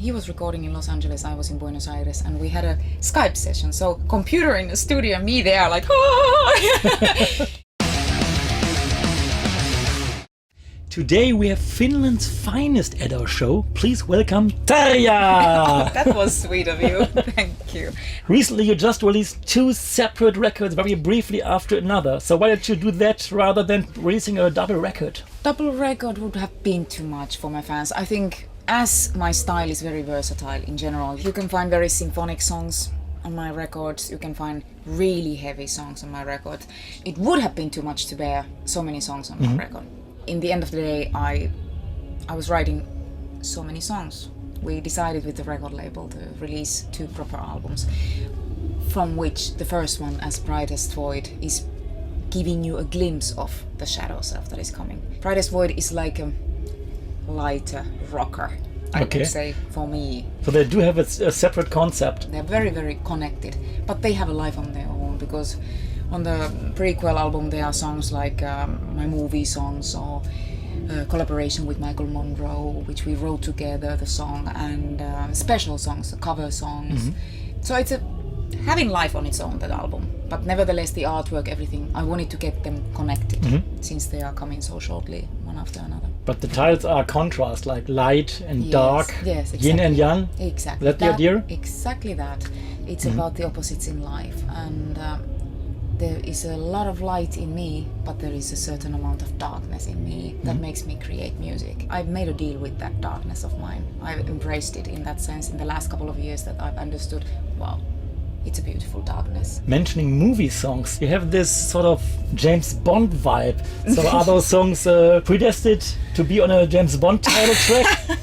he was recording in Los Angeles, I was in Buenos Aires, and we had a Skype session. So computer in the studio, me there, like, oh! Today we have Finland's finest at our show. Please welcome Tarja! That was sweet of you. Thank you. Recently you just released 2 separate records very briefly after another. So why did you do that rather than releasing a double record? Double record would have been too much for my fans. I think as my style is very versatile in general, you can find very symphonic songs on my records, you can find really heavy songs on my record. It would have been too much to bear so many songs on my record. In the end of the day, I was writing so many songs. We decided with the record label to release 2 proper albums, from which the first one, As Brightest Void, is giving you a glimpse of the shadow self that is coming. Brightest Void is like a lighter rocker, I would say, for me. So they do have a separate concept. They're very, very connected, but they have a life on their own, because on the prequel album there are songs like my movie songs, or collaboration with Michael Monroe, which we wrote together, the song, and special songs, the cover songs. So it's having life on its own, that album. But nevertheless, the artwork, everything, I wanted to get them connected, since they are coming so shortly, one after another. But the titles are contrast, like light and dark, yes, exactly. yin and yang. Exactly. Is that the idea? Exactly that. It's about the opposites in life, and there is a lot of light in me, but there is a certain amount of darkness in me that makes me create music. I've made a deal with that darkness of mine. I've embraced it in that sense in the last couple of years, that I've understood, wow, it's a beautiful darkness. Mentioning movie songs, you have this sort of James Bond vibe. So are those songs predestined to be on a James Bond title track?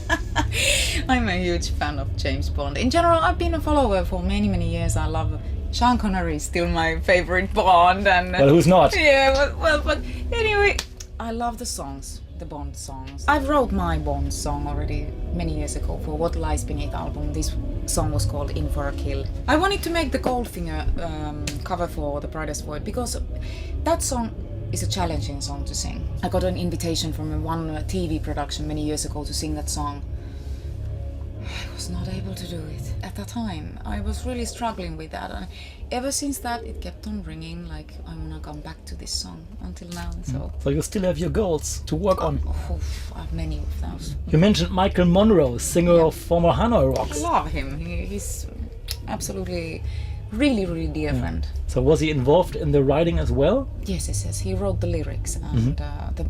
I'm a huge fan of James Bond. In general, I've been a follower for many, many years. I love Sean Connery, is still my favorite Bond. And well, who's not? Yeah, but anyway, I love the songs, the Bond songs. I wrote my Bond song already many years ago for What Lies Beneath album. This song was called In For A Kill. I wanted to make the Goldfinger cover for The Brightest Void, because that song is a challenging song to sing. I got an invitation from one TV production many years ago to sing that song. I was not able to do it at that time. I was really struggling with that, and ever since that it kept on ringing, like I'm gonna come back to this song until now. So you still have your goals to work on. I have many of those. You mentioned Michael Monroe, singer of former Hanoi Rocks. I love him. He's absolutely really dear friend. So was he involved in the writing as well? Yes. He wrote the lyrics and the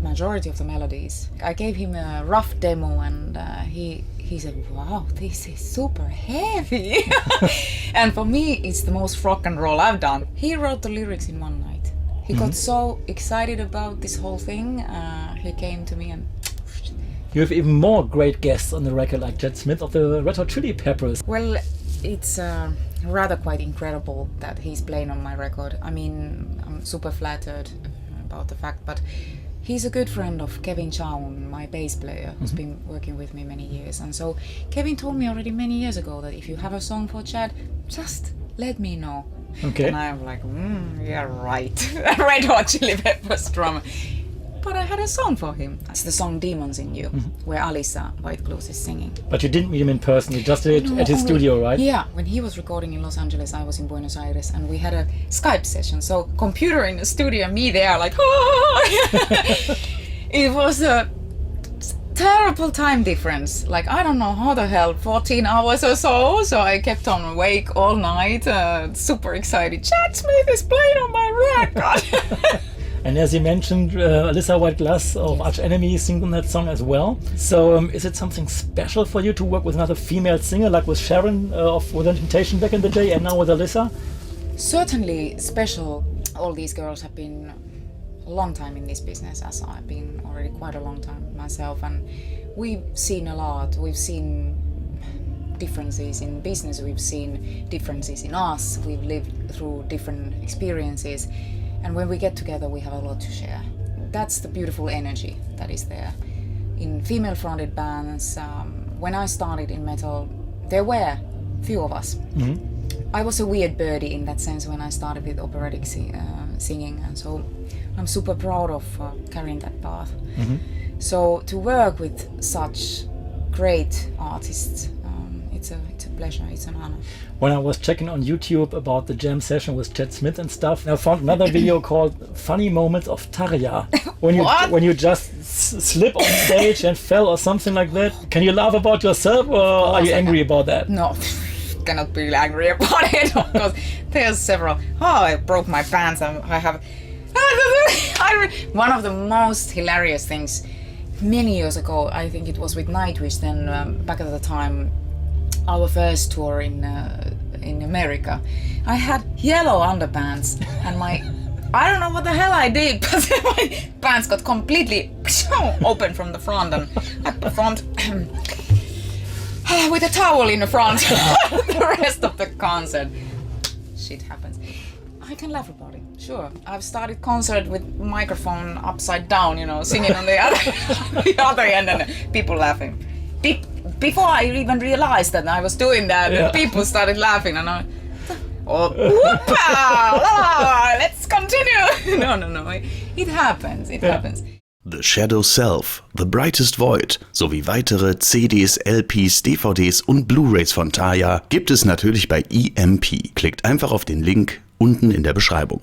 majority of the melodies. I gave him a rough demo, and he said, wow, this is super heavy. And for me, it's the most rock and roll I've done. He wrote the lyrics in one night. He got so excited about this whole thing, he came to me and... You have even more great guests on the record, like Chad Smith of the Red Hot Chili Peppers. Well, it's rather quite incredible that he's playing on my record. I mean, I'm super flattered about the fact, but he's a good friend of Kevin Chown, my bass player, who's been working with me many years. And so Kevin told me already many years ago that if you have a song for Chad, just let me know. Okay. And I'm like, yeah, right. Red Hot Chili Peppers drummer. But I had a song for him. It's the song Demons in You, where Alyssa, White-Gluz, is singing. But you didn't meet him in person, you just did it at his studio, right? Yeah, when he was recording in Los Angeles, I was in Buenos Aires, and we had a Skype session. So computer in the studio, me there, like, oh! It was a terrible time difference. Like, I don't know how the hell, 14 hours or so. So I kept on awake all night, super excited. Chad Smith is playing on my record. And as you mentioned, Alyssa White-Gluz of Arch Enemy sings on that song as well. So is it something special for you to work with another female singer, like with Sharon of Within Temptation back in the day, and now with Alyssa? Certainly special. All these girls have been a long time in this business, as I've been already quite a long time myself, and we've seen a lot. We've seen differences in business, we've seen differences in us, we've lived through different experiences. And when we get together, we have a lot to share. That's the beautiful energy that is there. In female-fronted bands, when I started in metal, there were few of us. I was a weird birdie in that sense when I started with operatic singing, and so I'm super proud of carrying that path. So to work with such great artists it's a pleasure. It's an honor. When I was checking on YouTube about the jam session with Chad Smith and stuff, I found another video called "Funny Moments of Tarja." When you just slip on stage and fell or something like that. Can you laugh about yourself, or are you angry about that? No, cannot be angry about it. Of course, there's several. Oh, I broke my pants. I have. One of the most hilarious things. Many years ago, I think it was with Nightwish. Then back at the time, our first tour in America, I had yellow underpants, and I don't know what the hell I did, but my pants got completely open from the front, and I performed with a towel in the front the rest of the concert. Shit happens. I can laugh about it, sure. I've started concert with microphone upside down, singing on the other end, and people laughing. Before I even realized that I was doing that, people started laughing, and let's continue. No, it happens. It happens. The Shadow Self, The Brightest Void sowie weitere CDs, LPs, DVDs und Blu-rays von Tarja gibt es natürlich bei EMP. Klickt einfach auf den Link unten in der Beschreibung.